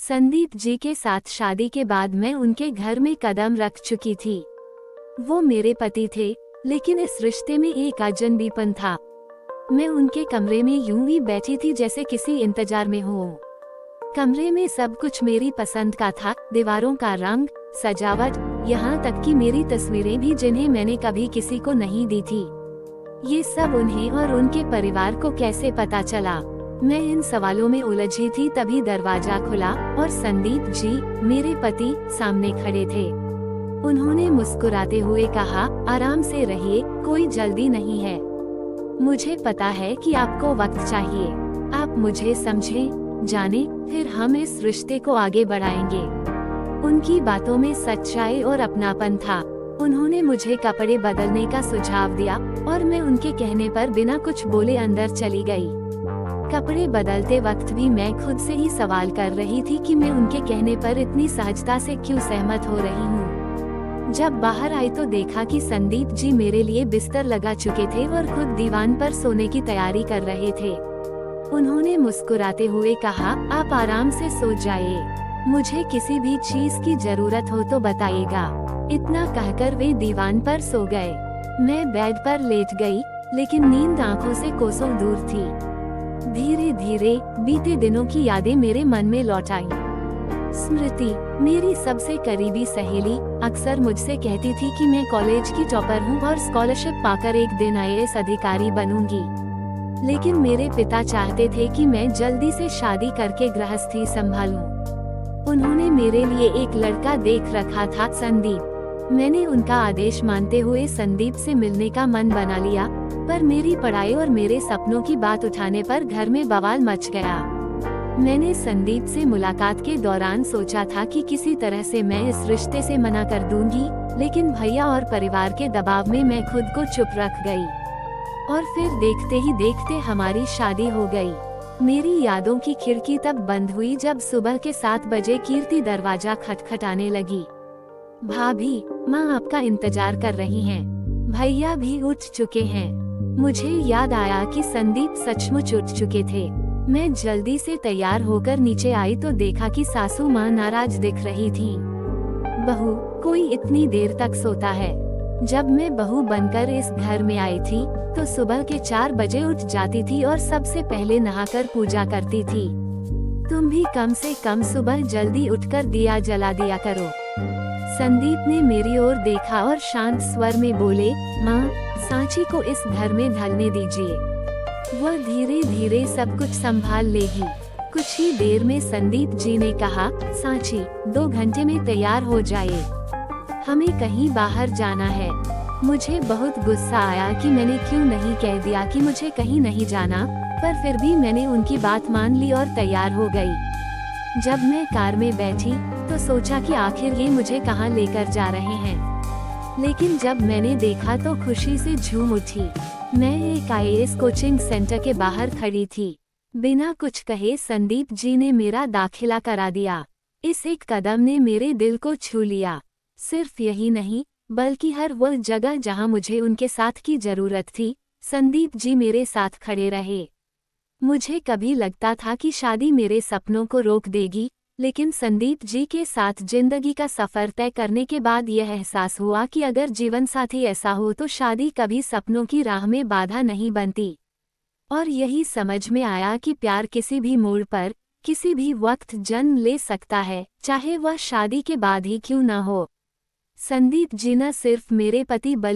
संदीप जी के साथ शादी के बाद मैं उनके घर में कदम रख चुकी थी। वो मेरे पति थे, लेकिन इस रिश्ते में एक अजनबीपन था। मैं उनके कमरे में यूं ही बैठी थी जैसे किसी इंतजार में हूँ। कमरे में सब कुछ मेरी पसंद का था, दीवारों का रंग, सजावट, यहाँ तक कि मेरी तस्वीरें भी जिन्हें मैंने कभी किसी को नहीं दी थी। ये सब उन्हें और उनके परिवार को कैसे पता चला? मैं इन सवालों में उलझी थी, तभी दरवाजा खुला और संदीप जी, मेरे पति, सामने खड़े थे। उन्होंने मुस्कुराते हुए कहा, आराम से रहिए, कोई जल्दी नहीं है। मुझे पता है कि आपको वक्त चाहिए। आप मुझे समझें, जाने, फिर हम इस रिश्ते को आगे बढ़ाएंगे। उनकी बातों में सच्चाई और अपनापन था। उन्होंने मुझे कपड़े बदलने का सुझाव दिया और मैं उनके कहने पर बिना कुछ बोले अंदर चली गई। कपड़े बदलते वक्त भी मैं खुद से ही सवाल कर रही थी कि मैं उनके कहने पर इतनी सहजता से क्यों सहमत हो रही हूँ। जब बाहर आई तो देखा कि संदीप जी मेरे लिए बिस्तर लगा चुके थे और खुद दीवान पर सोने की तैयारी कर रहे थे। उन्होंने मुस्कुराते हुए कहा, आप आराम से सो जाइए, मुझे किसी भी चीज की जरूरत हो तो बताइएगा। इतना कहकर वे दीवान पर सो गए। मैं बेड पर लेट गई, लेकिन नींद आंखों से कोसों दूर थी। धीरे धीरे बीते दिनों की यादें मेरे मन में लौट आईं। स्मृति, मेरी सबसे करीबी सहेली, अक्सर मुझसे कहती थी कि मैं कॉलेज की टॉपर हूँ और स्कॉलरशिप पाकर एक दिन आईएएस अधिकारी बनूंगी। लेकिन मेरे पिता चाहते थे कि मैं जल्दी से शादी करके गृहस्थी संभालूं। उन्होंने मेरे लिए एक लड़का देख रखा था, संदीप। मैंने उनका आदेश मानते हुए संदीप से मिलने का मन बना लिया, पर मेरी पढ़ाई और मेरे सपनों की बात उठाने पर घर में बवाल मच गया। मैंने संदीप से मुलाकात के दौरान सोचा था कि किसी तरह से मैं इस रिश्ते से मना कर दूंगी, लेकिन भैया और परिवार के दबाव में मैं खुद को चुप रख गई। और फिर देखते ही देखते हमारी शादी हो गई। मेरी यादों की खिड़की तब बंद हुई जब सुबह के 7 बजे कीर्ति दरवाजा खटखटाने लगी। भाभी, माँ आपका इंतजार कर रही हैं। भैया भी उठ चुके हैं। मुझे याद आया कि संदीप सचमुच उठ चुके थे। मैं जल्दी से तैयार होकर नीचे आई तो देखा कि सासू माँ नाराज दिख रही थी। बहू, कोई इतनी देर तक सोता है? जब मैं बहू बनकर इस घर में आई थी तो सुबह के 4 बजे उठ जाती थी और सबसे पहले नहाकर पूजा करती थी। तुम भी कम से कम सुबह जल्दी उठकर दिया जला दिया करो। संदीप ने मेरी ओर देखा और शांत स्वर में बोले, माँ, सांची को इस घर में ढलने दीजिए, वह धीरे धीरे सब कुछ संभाल लेगी। कुछ ही देर में संदीप जी ने कहा, सांची, 2 घंटे में तैयार हो जाए, हमें कहीं बाहर जाना है। मुझे बहुत गुस्सा आया कि मैंने क्यों नहीं कह दिया कि मुझे कहीं नहीं जाना, पर फिर भी मैंने उनकी बात मान ली और तैयार हो गई। जब मैं कार में बैठी तो सोचा कि आखिर ये मुझे कहाँ लेकर जा रहे हैं, लेकिन जब मैंने देखा तो खुशी से झूम उठी। मैं एक आईएएस कोचिंग सेंटर के बाहर खड़ी थी। बिना कुछ कहे संदीप जी ने मेरा दाखिला करा दिया। इस एक कदम ने मेरे दिल को छू लिया। सिर्फ यही नहीं, बल्कि हर वो जगह जहां मुझे उनके साथ की जरूरत थी, संदीप जी मेरे साथ खड़े रहे। मुझे कभी लगता था कि शादी मेरे सपनों को रोक देगी, लेकिन संदीप जी के साथ जिंदगी का सफर तय करने के बाद यह एहसास हुआ कि अगर जीवन साथी ऐसा हो तो शादी कभी सपनों की राह में बाधा नहीं बनती। और यही समझ में आया कि प्यार किसी भी मोड़ पर, किसी भी वक्त जन्म ले सकता है, चाहे वह शादी के बाद ही क्यों न हो। संदीप जी न सिर्फ मेरे पति बल्कि